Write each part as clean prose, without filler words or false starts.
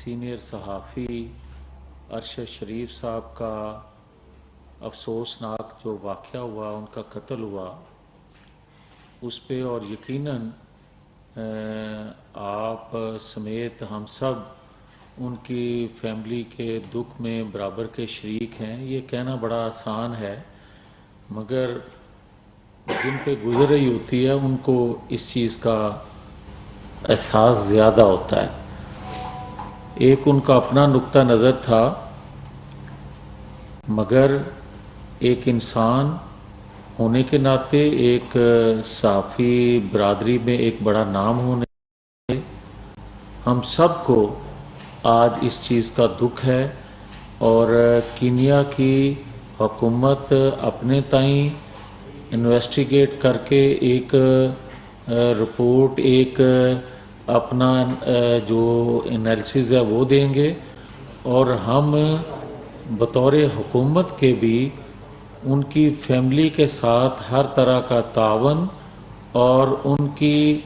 Senior صحافی ارشد شریف صاحب کا افسوسناک جو واقعہ ہوا، ان کا قتل ہوا، اس پہ اور یقیناً آپ سمیت ہم سب ان کی فیملی کے دکھ میں برابر کے شریک ہیں۔ یہ کہنا بڑا آسان ہے، مگر جن پہ گزر رہی ہوتی ہے ان کو اس چیز کا احساس زیادہ ہوتا ہے۔ ایک ان کا اپنا نقطہ نظر تھا، مگر ایک انسان ہونے کے ناطے، ایک صحافی برادری میں ایک بڑا نام ہونے، ہم سب کو آج اس چیز کا دکھ ہے، اور کینیا کی حکومت اپنے تئیں انویسٹیگیٹ کر کے ایک رپورٹ، ایک اپنا جو انالیسز ہے وہ دیں گے، اور ہم بطور حکومت کے بھی ان کی فیملی کے ساتھ ہر طرح کا تعاون اور ان کی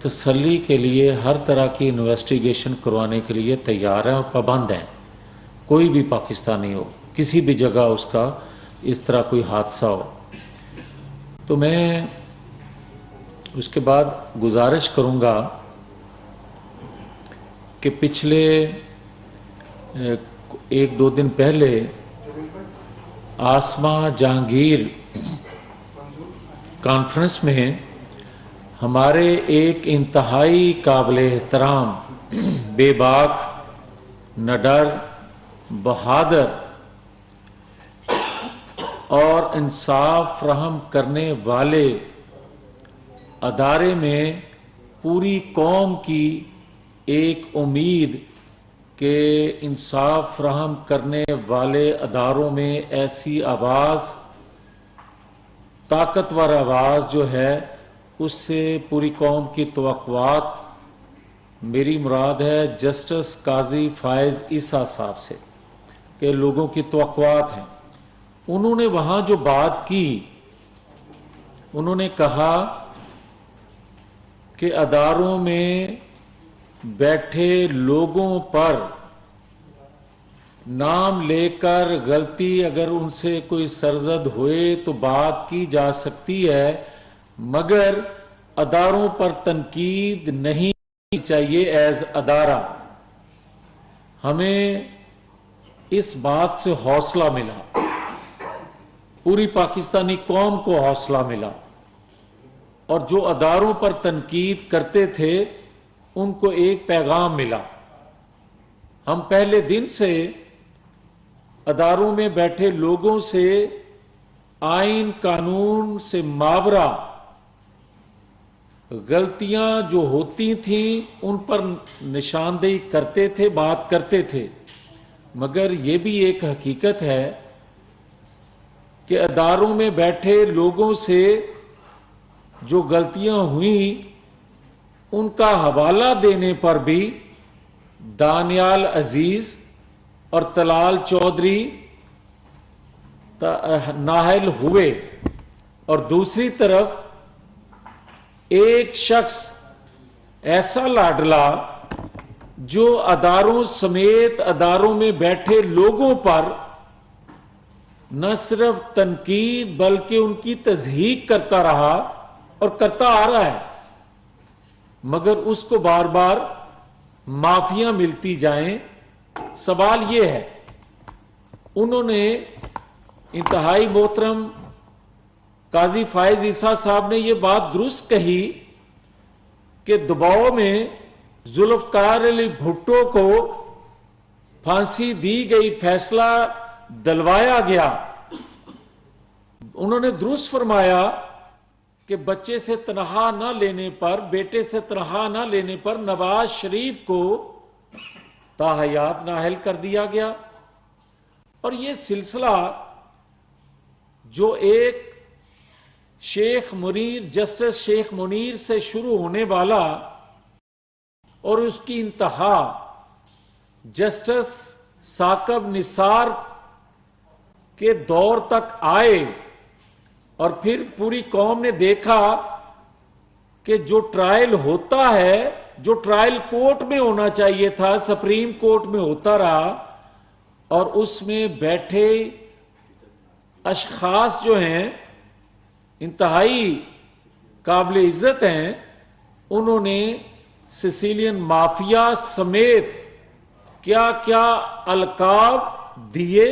تسلی کے لیے ہر طرح کی انویسٹیگیشن کروانے کے لیے تیار ہیں اور پابند ہیں۔ کوئی بھی پاکستانی ہو، کسی بھی جگہ اس کا اس طرح کوئی حادثہ ہو، تو میں اس کے بعد گزارش کروں گا کہ پچھلے ایک دو دن پہلے آسما جہانگیر کانفرنس میں ہمارے ایک انتہائی قابل احترام، بے باک، نڈر، بہادر اور انصاف فراہم کرنے والے ادارے میں پوری قوم کی ایک امید کہ انصاف فراہم کرنے والے اداروں میں ایسی آواز، طاقتور آواز جو ہے، اس سے پوری قوم کی توقعات، میری مراد ہے جسٹس قاضی فائز عیسیٰ صاحب سے، کہ لوگوں کی توقعات ہیں۔ انہوں نے وہاں جو بات کی، انہوں نے کہا کہ اداروں میں بیٹھے لوگوں پر نام لے کر غلطی اگر ان سے کوئی سرزد ہوئے تو بات کی جا سکتی ہے، مگر اداروں پر تنقید نہیں چاہیے ایز ادارہ۔ ہمیں اس بات سے حوصلہ ملا، پوری پاکستانی قوم کو حوصلہ ملا، اور جو اداروں پر تنقید کرتے تھے ان کو ایک پیغام ملا۔ ہم پہلے دن سے اداروں میں بیٹھے لوگوں سے آئین قانون سے ماورا غلطیاں جو ہوتی تھیں ان پر نشاندہی کرتے تھے، بات کرتے تھے، مگر یہ بھی ایک حقیقت ہے کہ اداروں میں بیٹھے لوگوں سے جو غلطیاں ہوئیں ان کا حوالہ دینے پر بھی دانیال عزیز اور طلال چودھری نااہل ہوئے، اور دوسری طرف ایک شخص ایسا لاڈلا جو اداروں سمیت اداروں میں بیٹھے لوگوں پر نہ صرف تنقید بلکہ ان کی تصحیح کرتا رہا اور کرتا آ رہا ہے، مگر اس کو بار بار معافیاں ملتی جائیں۔ سوال یہ ہے، انہوں نے انتہائی محترم قاضی فائز عیسیٰ صاحب نے یہ بات درست کہی کہ دباؤ میں ذوالفقار علی بھٹو کو پھانسی دی گئی، فیصلہ دلوایا گیا۔ انہوں نے درست فرمایا کہ بچے سے تنہا نہ لینے پر، بیٹے سے تنہا نہ لینے پر نواز شریف کو تاحیات نااہل کر دیا گیا، اور یہ سلسلہ جو ایک شیخ منیر، جسٹس شیخ منیر سے شروع ہونے والا اور اس کی انتہا جسٹس ثاقب نثار کے دور تک آئے، اور پھر پوری قوم نے دیکھا کہ جو ٹرائل ہوتا ہے جو ٹرائل کورٹ میں ہونا چاہیے تھا سپریم کورٹ میں ہوتا رہا، اور اس میں بیٹھے اشخاص جو ہیں انتہائی قابل عزت ہیں، انہوں نے سیسیلین مافیا سمیت کیا کیا القاب دیے،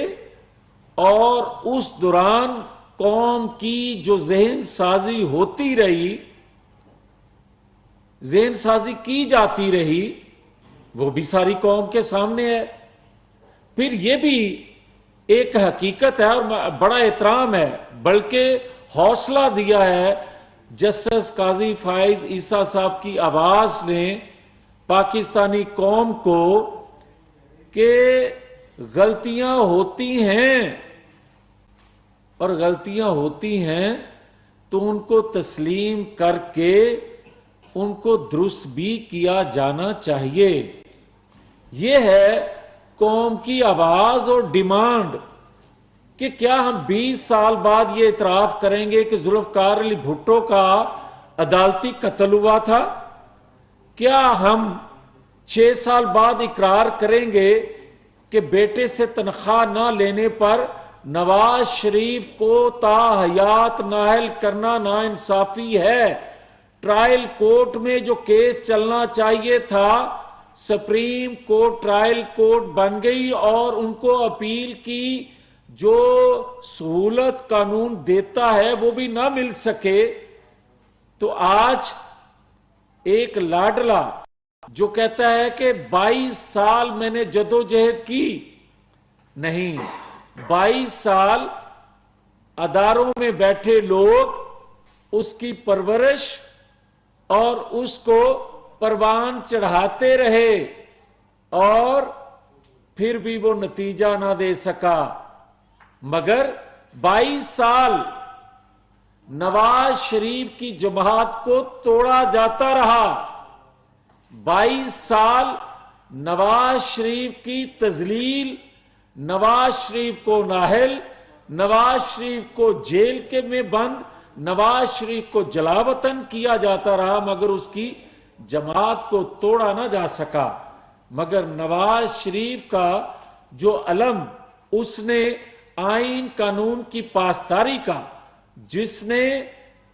اور اس دوران قوم کی جو ذہن سازی ہوتی رہی، ذہن سازی کی جاتی رہی، وہ بھی ساری قوم کے سامنے ہے۔ پھر یہ بھی ایک حقیقت ہے اور بڑا احترام ہے، بلکہ حوصلہ دیا ہے جسٹس قاضی فائز عیسیٰ صاحب کی آواز نے پاکستانی قوم کو کہ غلطیاں ہوتی ہیں، اور غلطیاں ہوتی ہیں تو ان کو تسلیم کر کے ان کو درست بھی کیا جانا چاہیے۔ یہ ہے قوم کی آواز اور ڈیمانڈ کہ کیا ہم 20 سال بعد یہ اعتراف کریں گے کہ ذوالفقار علی بھٹو کا عدالتی قتل ہوا تھا؟ کیا ہم 6 سال بعد اقرار کریں گے کہ بیٹے سے تنخواہ نہ لینے پر نواز شریف کو تا حیات نااہل کرنا ناانصافی ہے؟ ٹرائل کورٹ میں جو کیس چلنا چاہیے تھا، سپریم کورٹ ٹرائل کورٹ بن گئی، اور ان کو اپیل کی جو سہولت قانون دیتا ہے وہ بھی نہ مل سکے، تو آج ایک لاڈلا جو کہتا ہے کہ 22 سال میں نے جدوجہد کی، نہیں، 22 سال اداروں میں بیٹھے لوگ اس کی پرورش اور اس کو پروان چڑھاتے رہے، اور پھر بھی وہ نتیجہ نہ دے سکا۔ مگر 22 سال نواز شریف کی جماعت کو توڑا جاتا رہا، 22 سال نواز شریف کی تذلیل، نواز شریف کو نااہل، نواز شریف کو جیل کے میں بند، نواز شریف کو جلا وطن کیا جاتا رہا، مگر اس کی جماعت کو توڑا نہ جا سکا۔ مگر نواز شریف کا جو علم اس نے آئین قانون کی پاسداری کا، جس نے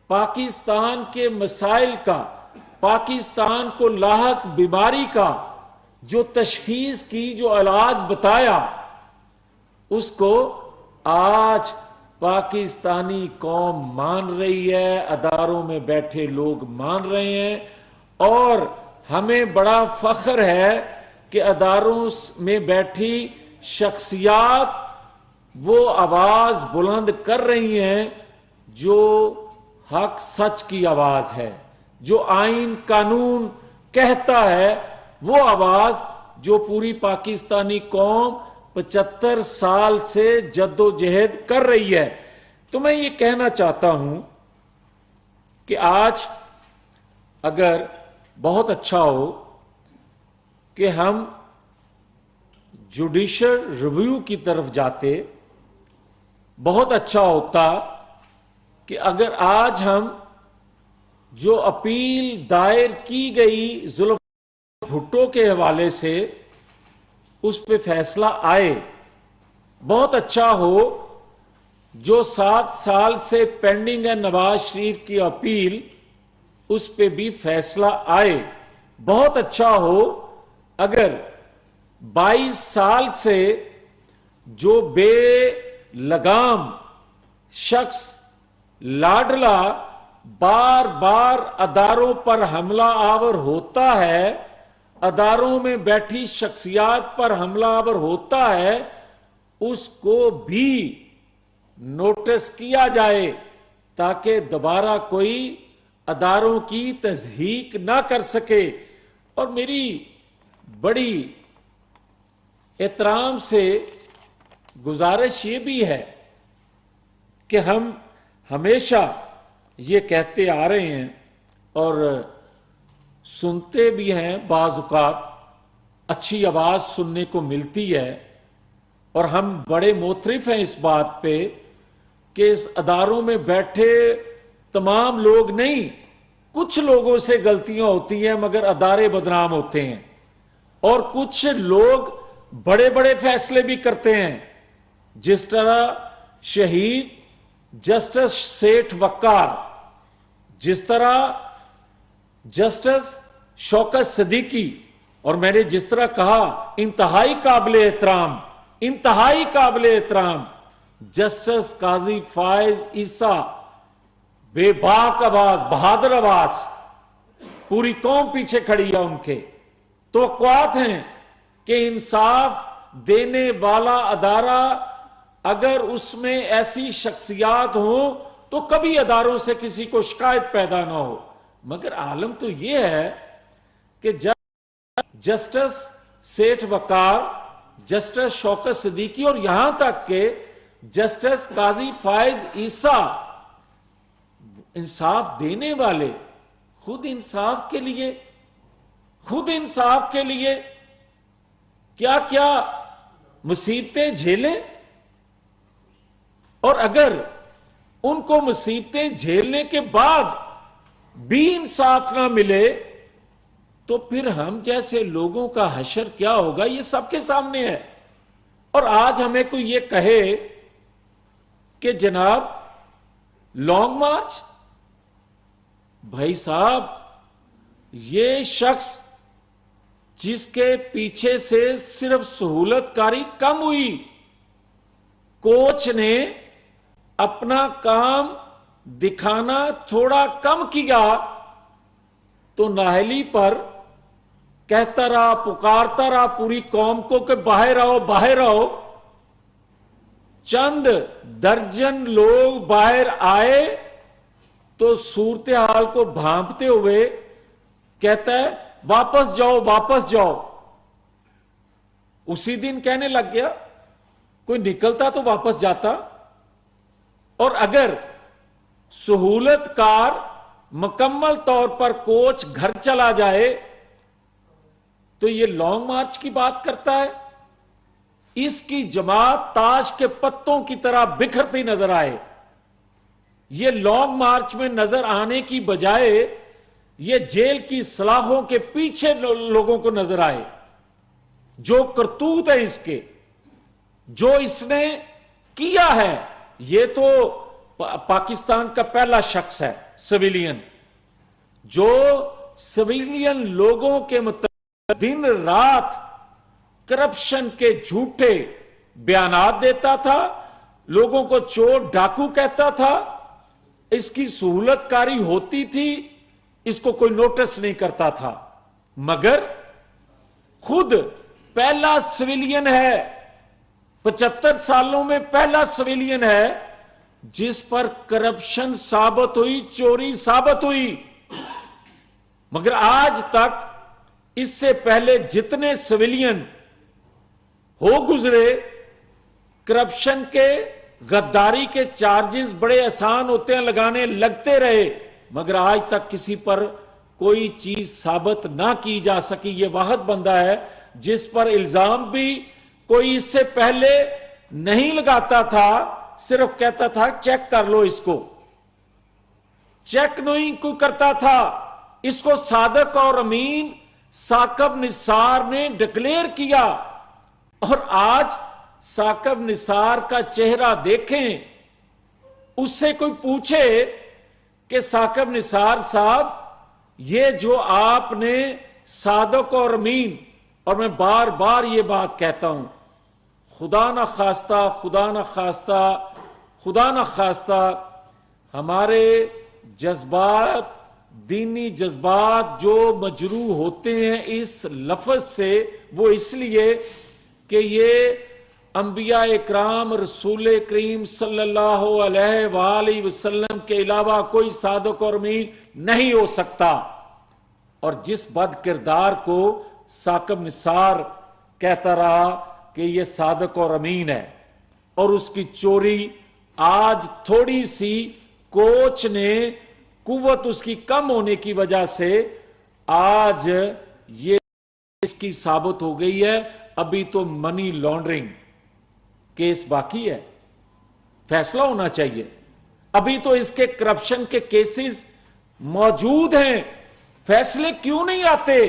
پاکستان کے مسائل کا، پاکستان کو لاحق بیماری کا جو تشخیص کی، جو علاج بتایا، اس کو آج پاکستانی قوم مان رہی ہے، اداروں میں بیٹھے لوگ مان رہے ہیں، اور ہمیں بڑا فخر ہے کہ اداروں میں بیٹھی شخصیات وہ آواز بلند کر رہی ہیں جو حق سچ کی آواز ہے، جو آئین قانون کہتا ہے، وہ آواز جو پوری پاکستانی قوم 75 سال سے جد و جہد کر رہی ہے۔ تو میں یہ کہنا چاہتا ہوں کہ آج اگر بہت اچھا ہو کہ ہم جوڈیشل ریویو کی طرف جاتے، بہت اچھا ہوتا کہ اگر آج ہم جو اپیل دائر کی گئی ذوالفقار بھٹو کے حوالے سے اس پہ فیصلہ آئے، بہت اچھا ہو جو 7 سال سے پینڈنگ ہے نواز شریف کی اپیل، اس پہ بھی فیصلہ آئے۔ بہت اچھا ہو اگر 22 سال سے جو بے لگام شخص لاڈلا بار بار اداروں پر حملہ آور ہوتا ہے، اداروں میں بیٹھی شخصیات پر حملہ آور ہوتا ہے، اس کو بھی نوٹس کیا جائے تاکہ دوبارہ کوئی اداروں کی تضحیک نہ کر سکے۔ اور میری بڑی احترام سے گزارش یہ بھی ہے کہ ہم ہمیشہ یہ کہتے آ رہے ہیں اور سنتے بھی ہیں، بعض اوقات اچھی آواز سننے کو ملتی ہے، اور ہم بڑے معترف ہیں اس بات پہ کہ اس اداروں میں بیٹھے تمام لوگ نہیں، کچھ لوگوں سے غلطیاں ہوتی ہیں مگر ادارے بدنام ہوتے ہیں، اور کچھ لوگ بڑے بڑے فیصلے بھی کرتے ہیں، جس طرح شہید جسٹس سیٹھ وقار، جس طرح جسٹس شوکت صدیقی، اور میں نے جس طرح کہا انتہائی قابل احترام، انتہائی قابل احترام جسٹس قاضی فائز عیسیٰ، بے باک آواز، بہادر آواز، پوری قوم پیچھے کھڑی ہے ان کے۔ توقعات ہیں کہ انصاف دینے والا ادارہ اگر اس میں ایسی شخصیات ہوں تو کبھی اداروں سے کسی کو شکایت پیدا نہ ہو، مگر عالم تو یہ ہے کہ جسٹس سیٹھ وقار، جسٹس شوکت صدیقی، اور یہاں تک کہ جسٹس قاضی فائز عیسیٰ، انصاف دینے والے خود انصاف کے لیے کیا کیا مصیبتیں جھیلیں، اور اگر ان کو مصیبتیں جھیلنے کے بعد بھی انصاف نہ ملے تو پھر ہم جیسے لوگوں کا حشر کیا ہوگا، یہ سب کے سامنے ہے۔ اور آج ہمیں کوئی یہ کہے کہ جناب لانگ مارچ، بھائی صاحب یہ شخص جس کے پیچھے سے صرف سہولت کاری کم ہوئی، کوچ نے اپنا کام دکھانا تھوڑا کم کیا تو نااہلی پر کہتا رہا، پکارتا رہا پوری قوم کو کہ باہر آؤ باہر آؤ۔ چند درجن لوگ باہر آئے تو صورتحال کو بھانپتے ہوئے کہتا ہے واپس جاؤ واپس جاؤ۔ اسی دن کہنے لگ گیا، کوئی نکلتا تو واپس جاتا۔ اور اگر سہولت کار مکمل طور پر کوچ گھر چلا جائے تو یہ لانگ مارچ کی بات کرتا ہے، اس کی جماعت تاش کے پتوں کی طرح بکھرتی نظر آئے۔ یہ لانگ مارچ میں نظر آنے کی بجائے یہ جیل کی سلاخوں کے پیچھے لوگوں کو نظر آئے۔ جو کرتوت ہے اس کے، جو اس نے کیا ہے، یہ تو پاکستان کا پہلا شخص ہے سویلین، جو سویلین لوگوں کے متعلق دن رات کرپشن کے جھوٹے بیانات دیتا تھا، لوگوں کو چور ڈاکو کہتا تھا۔ اس کی سہولت کاری ہوتی تھی، اس کو کوئی نوٹس نہیں کرتا تھا، مگر خود پہلا سویلین ہے، 75 سالوں میں پہلا سویلین ہے جس پر کرپشن ثابت ہوئی، چوری ثابت ہوئی۔ مگر آج تک اس سے پہلے جتنے سویلین ہو گزرے، کرپشن کے، غداری کے چارجز بڑے آسان ہوتے ہیں لگانے، لگتے رہے، مگر آج تک کسی پر کوئی چیز ثابت نہ کی جا سکی۔ یہ واحد بندہ ہے جس پر الزام بھی کوئی اس سے پہلے نہیں لگاتا تھا، صرف کہتا تھا چیک کر لو اس کو، چیک نہیں کوئی کرتا تھا۔ اس کو صادق اور امین ثاقب نثار نے ڈکلیئر کیا، اور آج ثاقب نثار کا چہرہ دیکھیں، اس سے کوئی پوچھے کہ ثاقب نثار صاحب یہ جو آپ نے صادق اور امین، اور میں بار بار یہ بات کہتا ہوں، خدا نہ خواستہ خدا نہ خواستہ خدا نہ خواستہ ہمارے جذبات، دینی جذبات جو مجروح ہوتے ہیں اس لفظ سے، وہ اس لیے کہ یہ انبیاء اکرام رسول کریم صلی اللہ علیہ وآلہ وسلم کے علاوہ کوئی صادق اور امین نہیں ہو سکتا۔ اور جس بد کردار کو ثاقب نثار کہتا رہا کہ یہ صادق اور امین ہے، اور اس کی چوری آج تھوڑی سی کوچ نے قوت اس کی کم ہونے کی وجہ سے آج یہ اس کی ثابت ہو گئی ہے۔ ابھی تو منی لانڈرنگ کیس باقی ہے، فیصلہ ہونا چاہیے۔ ابھی تو اس کے کرپشن کے کیسز موجود ہیں، فیصلے کیوں نہیں آتے؟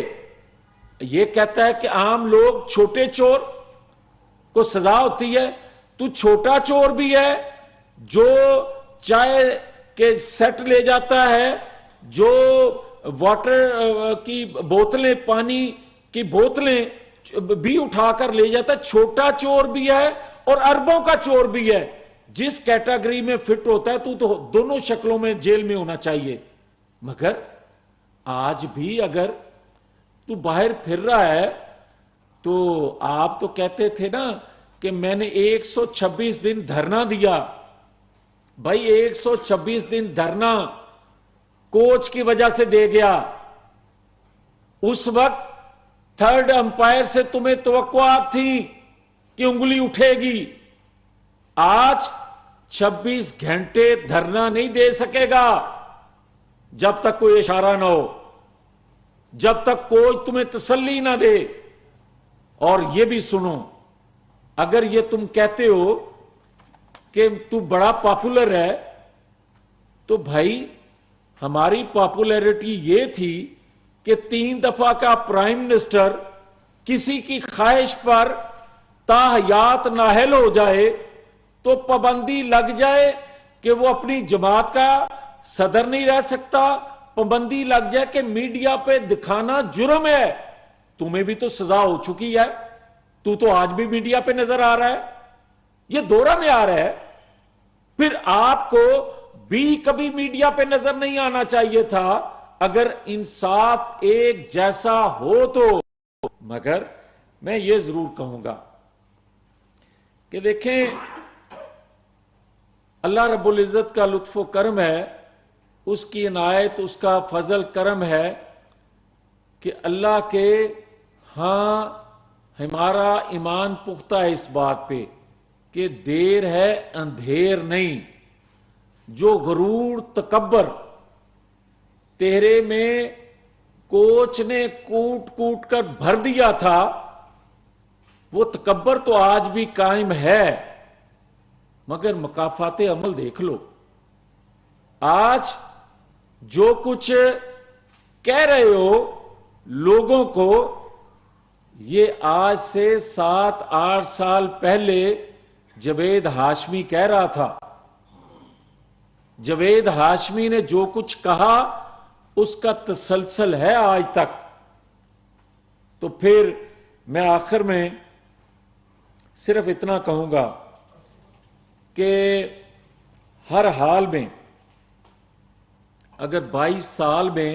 یہ کہتا ہے کہ عام لوگ، چھوٹے چور کو سزا ہوتی ہے، تو چھوٹا چور بھی ہے جو چائے کے سیٹ لے جاتا ہے، جو واٹر کی بوتلیں، پانی کی بوتلیں بھی اٹھا کر لے جاتا ہے، چھوٹا چور بھی ہے اور اربوں کا چور بھی ہے۔ جس کیٹیگری میں فٹ ہوتا ہے تو دونوں شکلوں میں جیل میں ہونا چاہیے۔ مگر آج بھی اگر تو باہر پھر رہا ہے تو آپ تو کہتے تھے نا کہ میں نے 126 دن دھرنا دیا۔ بھائی 126 دن دھرنا کوچ کی وجہ سے دے گیا۔ اس وقت تھرڈ امپائر سے تمہیں توقعات تھی کہ انگلی اٹھے گی۔ آج 26 گھنٹے دھرنا نہیں دے سکے گا جب تک کوئی اشارہ نہ ہو، جب تک کوئی تمہیں تسلی نہ دے۔ اور یہ بھی سنو، اگر یہ تم کہتے ہو کہ تو بڑا پاپولر ہے، تو بھائی ہماری پاپولیرٹی یہ تھی کہ 3 دفعہ کا پرائم منسٹر کسی کی خواہش پر تاحیات نااہل ہو جائے تو پابندی لگ جائے کہ وہ اپنی جماعت کا صدر نہیں رہ سکتا، پابندی لگ جائے کہ میڈیا پہ دکھانا جرم ہے۔ تمہیں بھی تو سزا ہو چکی ہے، تو آج بھی میڈیا پہ نظر آ رہا ہے، یہ دورہ میں آ رہا ہے۔ پھر آپ کو بھی کبھی میڈیا پہ نظر نہیں آنا چاہیے تھا اگر انصاف ایک جیسا ہو تو۔ مگر میں یہ ضرور کہوں گا کہ دیکھیں، اللہ رب العزت کا لطف و کرم ہے، اس کی عنایت، اس کا فضل کرم ہے کہ اللہ کے ہاں ہمارا ایمان پختہ ہے اس بات پہ کہ دیر ہے اندھیر نہیں۔ جو غرور تکبر تیرے میں کوچ نے کوٹ کوٹ کر بھر دیا تھا، وہ تکبر تو آج بھی قائم ہے، مگر مکافات عمل دیکھ لو۔ آج جو کچھ کہہ رہے ہو لوگوں کو، یہ آج سے 7-8 سال پہلے جاوید ہاشمی کہہ رہا تھا۔ جاوید ہاشمی نے جو کچھ کہا اس کا تسلسل ہے آج تک۔ تو پھر میں آخر میں صرف اتنا کہوں گا کہ ہر حال میں اگر 22 سال میں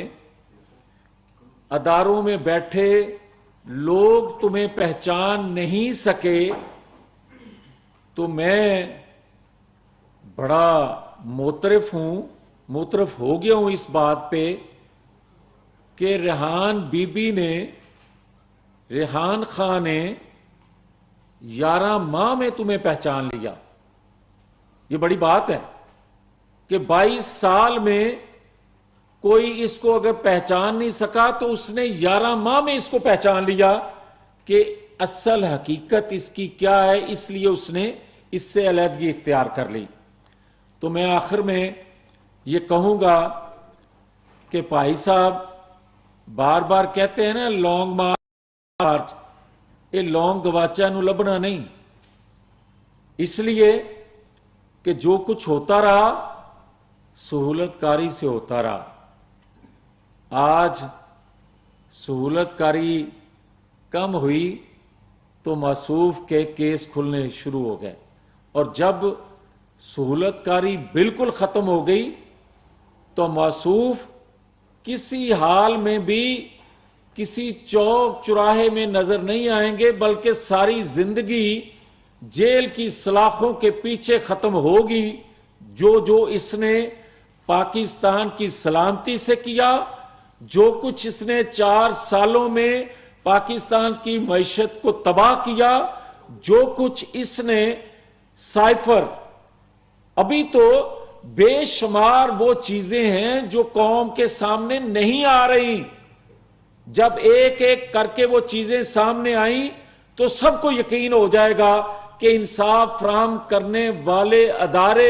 اداروں میں بیٹھے لوگ تمہیں پہچان نہیں سکے تو میں بڑا موترف ہو گیا ہوں اس بات پہ کہ ریحان بی بی نے، ریحان خان نے 11 ماہ میں تمہیں پہچان لیا۔ یہ بڑی بات ہے کہ 22 سال میں کوئی اس کو اگر پہچان نہیں سکا تو اس نے 11 ماہ میں اس کو پہچان لیا کہ اصل حقیقت اس کی کیا ہے، اس لیے اس نے اس سے علیحدگی اختیار کر لی۔ تو میں آخر میں یہ کہوں گا کہ بھائی صاحب بار بار کہتے ہیں نا لانگ مارچ، یہ لانگ گواچا نو لبنا نہیں، اس لیے کہ جو کچھ ہوتا رہا سہولت کاری سے ہوتا رہا۔ آج سہولت کاری کم ہوئی تو موصوف کے کیس کھلنے شروع ہو گئے، اور جب سہولت کاری بالکل ختم ہو گئی تو موصوف کسی حال میں بھی کسی چوک چراہے میں نظر نہیں آئیں گے، بلکہ ساری زندگی جیل کی سلاخوں کے پیچھے ختم ہوگی۔ جو اس نے پاکستان کی سلامتی سے کیا، جو کچھ اس نے 4 سالوں میں پاکستان کی معیشت کو تباہ کیا، جو کچھ اس نے سائفر، ابھی تو بے شمار وہ چیزیں ہیں جو قوم کے سامنے نہیں آ رہی۔ جب ایک ایک کر کے وہ چیزیں سامنے آئیں تو سب کو یقین ہو جائے گا کہ انصاف فراہم کرنے والے ادارے